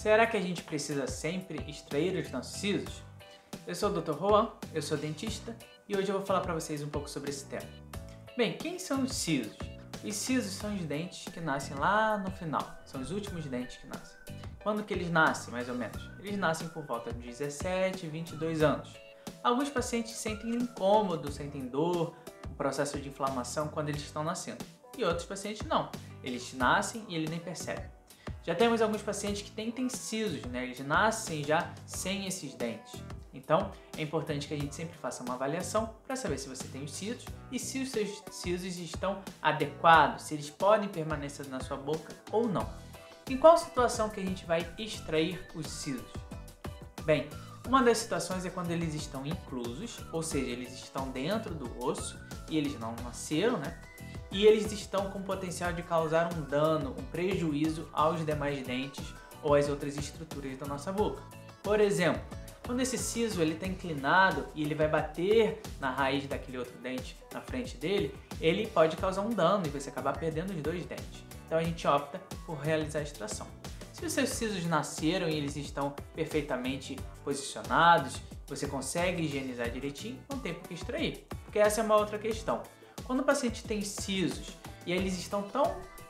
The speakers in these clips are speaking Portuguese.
Será que a gente precisa sempre extrair os nossos sisos? Eu sou o Dr. Juan, eu sou dentista e hoje eu vou falar para vocês um pouco sobre esse tema. Bem, quem são os sisos? Os sisos são os dentes que nascem lá no final, são os últimos dentes que nascem. Quando que eles nascem, mais ou menos? Eles nascem por volta de 17, 22 anos. Alguns pacientes sentem incômodo, sentem dor, um processo de inflamação quando eles estão nascendo. E outros pacientes não, eles nascem e ele nem percebe. Já temos alguns pacientes que têm sisos, né? Eles nascem já sem esses dentes. Então, é importante que a gente sempre faça uma avaliação para saber se você tem os sisos e se os seus sisos estão adequados, se eles podem permanecer na sua boca ou não. Em qual situação que a gente vai extrair os sisos? Bem, uma das situações é quando eles estão inclusos, ou seja, eles estão dentro do osso e eles não nasceram, né? E eles estão com potencial de causar um dano, um prejuízo aos demais dentes ou às outras estruturas da nossa boca. Por exemplo, quando esse siso está inclinado e ele vai bater na raiz daquele outro dente na frente dele, ele pode causar um dano e você acabar perdendo os dois dentes. Então a gente opta por realizar a extração. Se os seus sisos nasceram e eles estão perfeitamente posicionados, você consegue higienizar direitinho, não tem por que extrair, porque essa é uma outra questão. Quando o paciente tem sisos e eles estão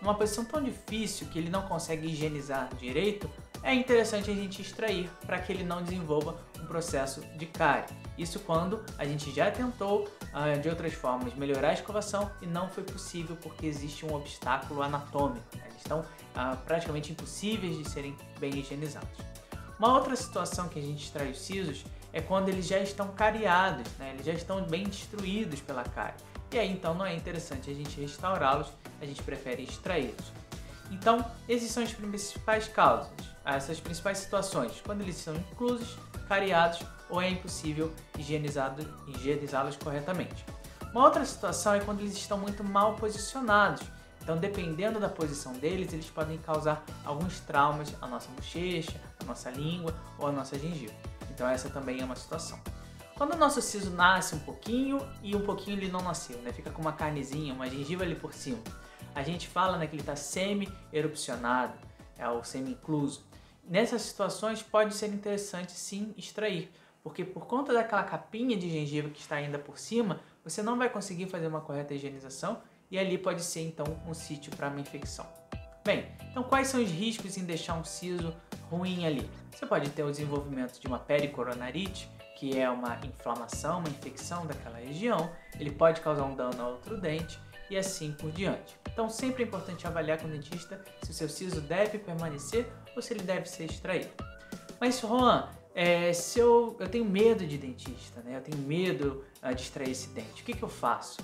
numa posição tão difícil que ele não consegue higienizar direito, é interessante a gente extrair para que ele não desenvolva um processo de cárie. Isso quando a gente já tentou de outras formas melhorar a escovação e não foi possível porque existe um obstáculo anatômico. Eles estão praticamente impossíveis de serem bem higienizados. Uma outra situação que a gente extrai os sisos é quando eles já estão cariados, né? Eles já estão bem destruídos pela cárie. E aí então não é interessante a gente restaurá-los, a gente prefere extraí-los. Então, esses são as principais causas, essas principais situações, quando eles são inclusos, cariados ou é impossível higienizá-los corretamente. Uma outra situação é quando eles estão muito mal posicionados. Então, dependendo da posição deles, eles podem causar alguns traumas à nossa bochecha, à nossa língua ou à nossa gengiva. Então, essa também é uma situação. Quando o nosso siso nasce um pouquinho e um pouquinho ele não nasceu, né? Fica com uma carnezinha, uma gengiva ali por cima. A gente fala, né, que ele está semi-erupcionado, ou semi-incluso. Nessas situações pode ser interessante sim extrair, porque por conta daquela capinha de gengiva que está ainda por cima, você não vai conseguir fazer uma correta higienização e ali pode ser então um sítio para uma infecção. Bem, então quais são os riscos em deixar um siso ruim ali? Você pode ter o desenvolvimento de uma pericoronarite, que é uma inflamação, uma infecção daquela região, ele pode causar um dano a outro dente e assim por diante. Então sempre é importante avaliar com o dentista se o seu siso deve permanecer ou se ele deve ser extraído. Mas Juan, se eu tenho medo de dentista, né? Eu tenho medo de extrair esse dente, o que eu faço?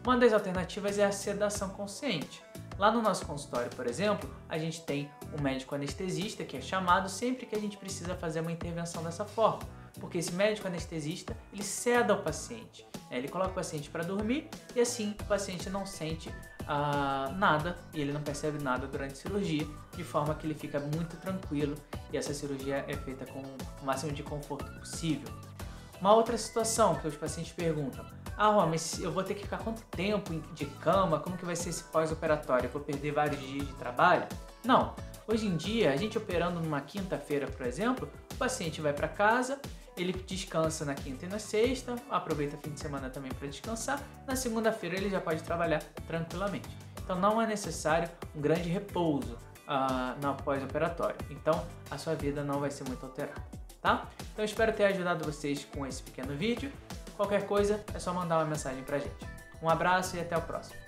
Uma das alternativas é a sedação consciente. Lá no nosso consultório, por exemplo, a gente tem um médico anestesista que é chamado sempre que a gente precisa fazer uma intervenção dessa forma. Porque esse médico anestesista, ele seda o paciente. Ele coloca o paciente para dormir e assim o paciente não sente nada e ele não percebe nada durante a cirurgia, de forma que ele fica muito tranquilo e essa cirurgia é feita com o máximo de conforto possível. Uma outra situação que os pacientes perguntam: Juan, mas eu vou ter que ficar quanto tempo de cama? Como que vai ser esse pós-operatório? Eu vou perder vários dias de trabalho? Não. Hoje em dia, a gente operando numa quinta-feira, por exemplo, o paciente vai para casa, ele descansa na quinta e na sexta, aproveita o fim de semana também para descansar, na segunda-feira ele já pode trabalhar tranquilamente. Então não é necessário um grande repouso no pós-operatório, então a sua vida não vai ser muito alterada, tá? Então eu espero ter ajudado vocês com esse pequeno vídeo. Qualquer coisa é só mandar uma mensagem pra gente. Um abraço e até o próximo.